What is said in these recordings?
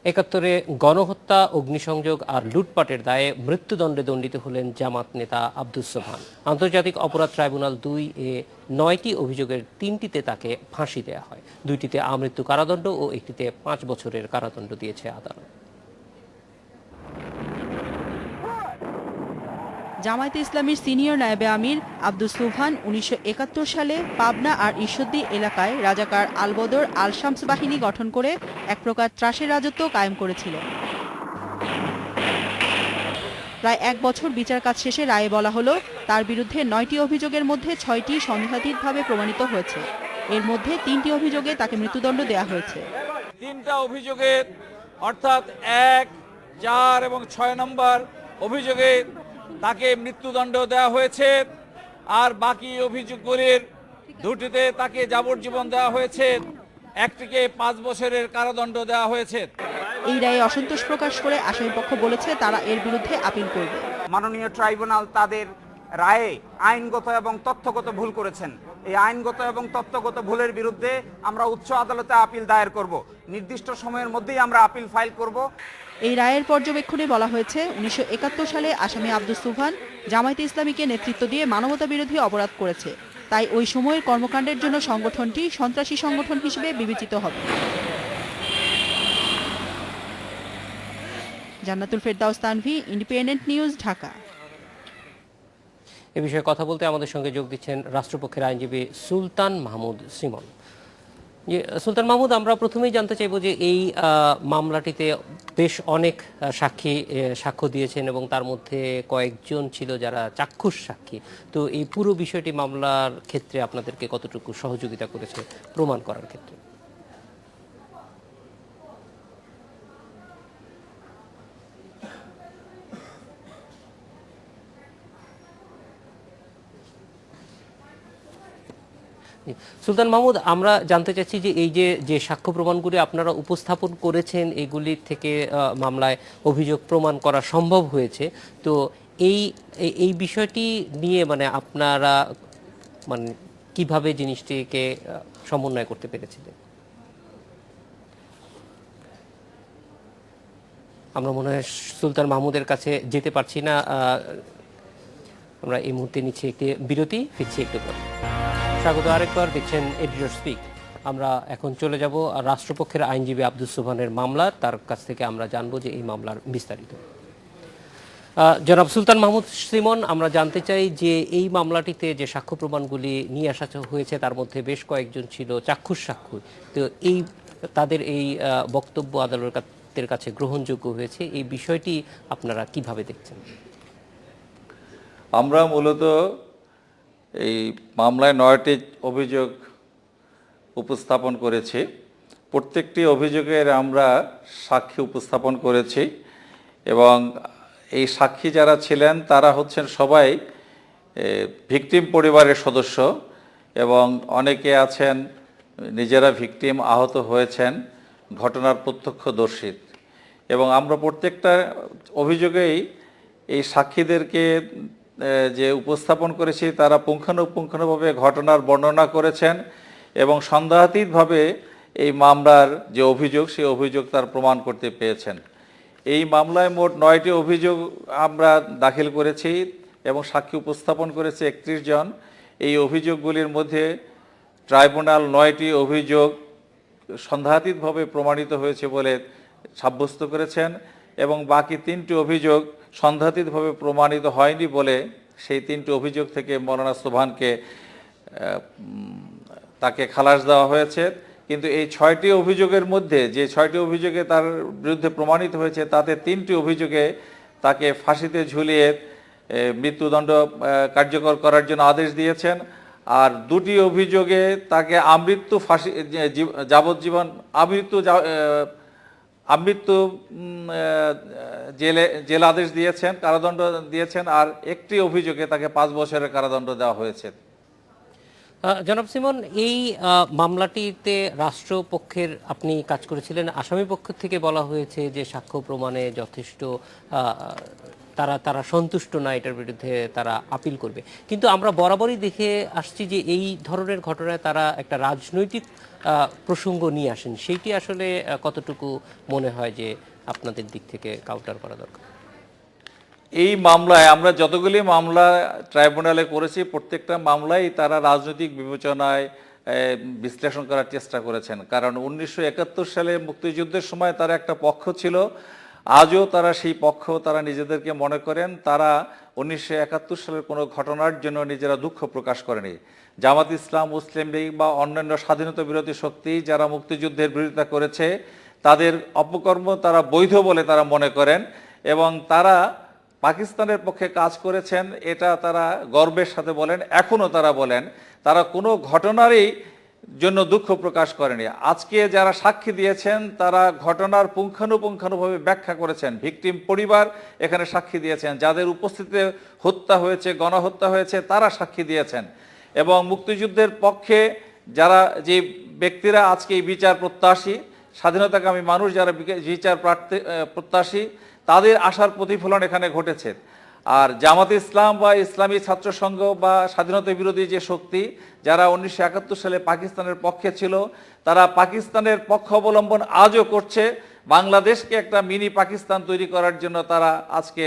একাত্তরে গণহত্যা, অগ্নিসংযোগ আর লুটপাটের দায়ে মৃত্যুদণ্ডে দণ্ডিত হলেন জামাত নেতা আব্দুস সোবহান। আন্তর্জাতিক অপরাধ ট্রাইব্যুনাল ২ এ ৯টি অভিযোগের ৩টিতে তাকে ফাঁসি দেয়া হয়, ২টিতে আমৃত্যু কারাদণ্ড ও একটিতে ৫ বছরের কারাদণ্ড দিয়েছে আদালত। জামায়াতে ইসলামীর সিনিয়র নায়েবে আমির আব্দুস সোবহান ১৯৭১ সালে পাবনা আর ঈশ্বরদী এলাকায় রাজাকার আল-বদর আল-শামস বাহিনী গঠন করে এক প্রকার ত্রাসের রাজত্ব কায়েম করেছিলেন। প্রায় ১ বছর বিচার কাজ শেষে রায়ে বলা হলো, তার বিরুদ্ধে ৯টি অভিযোগের মধ্যে ৬টি সন্দেহাতীতভাবে প্রমাণিত হয়েছে। এর মধ্যে ৩টি অভিযোগে তাকে মৃত্যুদণ্ড দেয়া হয়েছে। ৩টা অভিযোগের অর্থাৎ ১, ৪ এবং ৬ নম্বর অভিযোগে তাকে মৃত্যুদণ্ড দেওয়া হয়েছে, আর বাকি অভিযোগগুলির ২টিতে তাকে যাবজ্জীবন দেওয়া হয়েছে, একটিকে ৫ বছরের কারাদণ্ড দেওয়া হয়েছে। এই রায়ে অসন্তোষ প্রকাশ করে আসামিপক্ষ বলেছে তারা এর বিরুদ্ধে আপিল করবে। মাননীয় ট্রাইব্যুনাল তাদের রায়ে আইনগত এবং তথ্যগত ভুল করেছেন। এই আইনগত এবং তথ্যগত ভুলের বিরুদ্ধে আমরা উচ্চ আদালতে আপিল দায়ের করব। নির্দিষ্ট সময়ের মধ্যেই আমরা আপিল ফাইল করব। এই রায়ের পর্যবেক্ষণে বলা হয়েছে ১৯৭১ সালে আসামি আব্দুস সোবহান জামায়াতে ইসলামীকে নেতৃত্ব দিয়ে মানবতা বিরোধী অপরাধ করেছে, তাই ওই সময়ের কর্মকাণ্ডের জন্য সংগঠনটি সন্ত্রাসী সংগঠন হিসেবে বিবেচিত হবে। জান্নাতুল ফেরদাউস তানভি, ইন্ডিপেন্ডেন্ট নিউজ, ঢাকা। এ বিষয়ে কথা বলতে আমাদের সঙ্গে যোগ দিচ্ছেন রাষ্ট্রপক্ষের আইনজীবী সুলতান মাহমুদ সিমন। সুলতান মাহমুদ, আমরা প্রথমেই জানতে চাইব যে এই মামলাটিতে বেশ অনেক সাক্ষী সাক্ষ্য দিয়েছেন এবং তার মধ্যে কয়েকজন ছিল যারা চাক্ষুষ সাক্ষী। তো এই পুরো বিষয়টি মামলার ক্ষেত্রে আপনাদেরকে কতটুকু সহযোগিতা করেছে প্রমাণ করার ক্ষেত্রে? সুলতান মাহমুদ, আমরা জানতে চাচ্ছি যে এই যে সাক্ষ্য প্রমাণগুলি আপনারা উপস্থাপন করেছেন, এগুলি থেকে মামলায় অভিযোগ প্রমাণ করা সম্ভব হয়েছে। তো এই এই বিষয়টি নিয়ে মানে আপনারা মানে কিভাবে জিনিসটিকে সমন্বয় করতে পেরেছিলেন? আমরা মনে হয় সুলতান মাহমুদের কাছে যেতে পারছি না। আমরা এই মুহূর্তে নিচ্ছি একটি বিরতি, ফিরছি একটু পরে। স্বাগত আরেকবার, দেখছেন এডিটর স্পিক। আমরা এখন চলে যাব রাষ্ট্রপক্ষের আইনজীবী আব্দুস সোবহানের মামলা, তার কাছ থেকে আমরা জানবো যে এই মামলার বিস্তারিত। জনাব সুলতান মাহমুদ সিমন, আমরা জানতে চাই যে এই মামলাটিতে যে সাক্ষ্য প্রমাণগুলি নিয়ে আসা হয়েছে তার মধ্যে বেশ কয়েকজন ছিল চাক্ষুষ সাক্ষ্য। তো এই তাদের এই বক্তব্য আদালতের কাছে গ্রহণযোগ্য হয়েছে, এই বিষয়টি আপনারা কিভাবে দেখছেন? আমরা মূলত এই মামলায় ৯টি অভিযোগ উপস্থাপন করেছি। প্রত্যেকটি অভিযোগের আমরা সাক্ষী উপস্থাপন করেছি এবং এই সাক্ষী যারা ছিলেন তারা হচ্ছেন সবাই ভিকটিম পরিবারের সদস্য এবং অনেকে আছেন নিজেরা ভিকটিম, আহত হয়েছেন, ঘটনার প্রত্যক্ষদর্শী। এবং আমরা প্রত্যেকটা অভিযোগেই এই সাক্ষীদেরকে যে উপস্থাপন করেছি তারা পুঙ্খানুপুঙ্খানুভাবে ঘটনার বর্ণনা করেছেন এবং সন্দেহাতীতভাবে এই মামলার যে অভিযোগ সেই অভিযোগ তার প্রমাণ করতে পেরেছেন। এই মামলায় মোট 9টি অভিযোগ আমরা দাখিল করেছি এবং সাক্ষী উপস্থাপন করেছে 31 জন। এই অভিযোগগুলির মধ্যে ট্রাইব্যুনাল 9টি অভিযোগ সন্দেহাতীতভাবে প্রমাণিত হয়েছে বলে সাব্যস্ত করেছেন এবং বাকি 3টি অভিযোগ সন্দেহাতীতভাবে প্রমাণিত হয়নি বলে সেই 3টি অভিযোগ থেকে মৌলানা সোবহানকে তাকে খালাস দেওয়া হয়েছে। কিন্তু এই 6টি অভিযোগের মধ্যে যে 6টি অভিযোগে তার বিরুদ্ধে প্রমাণিত হয়েছে তাতে 3টি অভিযোগে তাকে ফাঁসিতে ঝুলিয়ে মৃত্যুদণ্ড কার্যকর করার জন্য আদেশ দিয়েছেন, আর 2টি অভিযোগে তাকে আমৃত্যু ফাঁসি যাবজ্জীবন আমৃত্যু জেল আদেশ দিয়েছেন, কারাদণ্ড দিয়েছেন, আর একটি অভিযোগে তাকে 5 বছরের কারাদণ্ড দেওয়া হয়েছে। জনাব সিমন, এই মামলাটিতে রাষ্ট্রপক্ষের আপনি কাজ করেছিলেন, আসামি পক্ষ থেকে বলা হয়েছে যে সাক্ষ্য প্রমাণে যথেষ্ট তারা তারা সন্তুষ্ট না, এটার বিরুদ্ধে তারা আপিল করবে। কিন্তু আমরা বরাবরই দেখে আসছি যে এই ধরনের ঘটনায় তারা একটা রাজনৈতিক প্রসঙ্গ নিয়ে আসেন। সেইটি আসলে কতটুকু মনে হয় যে আপনাদের দিক থেকে কাউন্টার করা দরকার? এই মামলায় আমরা যতগুলি মামলা ট্রাইব্যুনালে করেছি, প্রত্যেকটা মামলায় তারা রাজনৈতিক বিবেচনায় বিশ্লেষণ করার চেষ্টা করেছেন। কারণ 1971 সালে মুক্তিযুদ্ধের সময় তারা একটা পক্ষ ছিল, আজও তারা সেই পক্ষ তারা নিজেদেরকে মনে করেন। তারা 1971 সালের কোনো ঘটনার জন্য নিজেরা দুঃখ প্রকাশ করেনি। জামাত ইসলাম, মুসলিম লীগ বা অন্যান্য স্বাধীনতা বিরোধী শক্তি যারা মুক্তিযুদ্ধের বিরোধিতা করেছে, তাদের অপকর্ম তারা বৈধ বলে তারা মনে করেন এবং তারা পাকিস্তানের পক্ষে কাজ করেছেন, এটা তারা গর্বের সাথে বলেন, এখনও তারা বলেন। তারা কোনো ঘটনারই জন্য দুঃখ প্রকাশ করেনি। আজকে যারা সাক্ষী দিয়েছেন তারা ঘটনার পুঙ্খানুপুঙ্খানুভাবে ব্যাখ্যা করেছেন। ভিকটিম পরিবার এখানে সাক্ষী দিয়েছেন, যাদের উপস্থিতিতে হত্যা হয়েছে, গণহত্যা হয়েছে, তারা সাক্ষী দিয়েছেন। এবং মুক্তিযুদ্ধের পক্ষে যারা যে ব্যক্তিরা আজকে এই বিচার প্রত্যাশী, স্বাধীনতাকামী মানুষ যারা বিচার প্রত্যাশী, তাদের আশার প্রতিফলন এখানে ঘটেছে। আর জামাত ইসলাম বা ইসলামী ছাত্র সংঘ বা স্বাধীনতা বিরোধী যে শক্তি যারা 1971 সালে পাকিস্তানের পক্ষে ছিল, তারা পাকিস্তানের পক্ষ অবলম্বন আজও করছে। বাংলাদেশকে একটা মিনি পাকিস্তান তৈরি করার জন্য তারা আজকে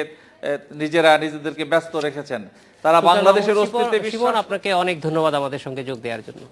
নিজেরা নিজেদেরকে ব্যস্ত রেখেছেন। তারা বাংলাদেশের অস্তিত্বে আপনাকে অনেক ধন্যবাদ আমাদের সঙ্গে যোগ দেওয়ার জন্য।